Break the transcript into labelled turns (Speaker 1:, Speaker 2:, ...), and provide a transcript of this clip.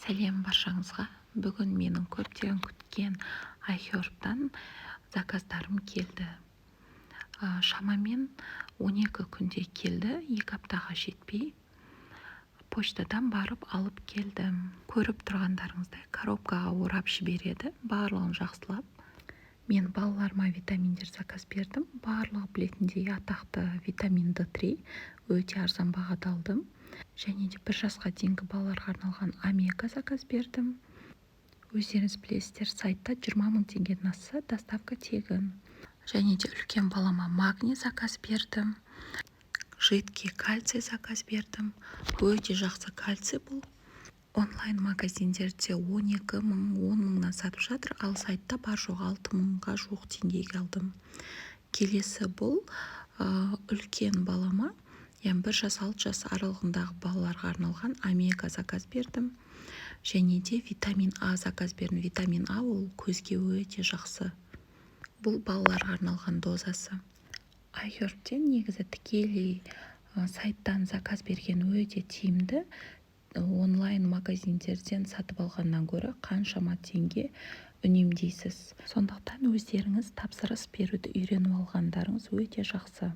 Speaker 1: Сәлем баршаңызға. Бүгін менің көптен күткен iHerb-тан заказдарым келді. Шамамен 12 күнде келді, 2 аптаға жетпей. Почтадан барып алып келдім. Көріп тұрғандарыңыздай коробкаға орап жібереді, барлығын жақсылап. Мен балаларыма витаминдер заказ бердім. Барлығы білетіндей атақты витамин D3 өте арзан бағада алдым. Және де 1 жасқа дейінгі балаларға арналған омега заказ бердім. Өздеріңіз білесіздер, сайтта 20 000 теңгеден асса доставка тегін. Және де үлкен балама магний заказ бердім. Жидкий кальций заказ бердім. Өте жақсы кальций бұл. Онлайн магазиндерде 12 000, 10 000-нан сатып жатыр, ал сайтта бар жоқ 6 000-ға жуық теңгеге алдым. Келесі бұл үлкен балама, яғни 1 жас 6 жас аралығындағы балаларға арналған омега заказ бердім. Және де витамин А заказ бердім. Витамин А ол көзге өте жақсы. Бұл балаларға арналған дозасы. iHerb-тен негізі тікелей сайттан заказ берген өте тиімді. Онлайн магазиндерден сатып алғаннан гөрі қаншама теңге үнемдейсіз. Сондықтан өздеріңіз тапсырыс беруді үйреніп алғандарыңыз өте жақсы.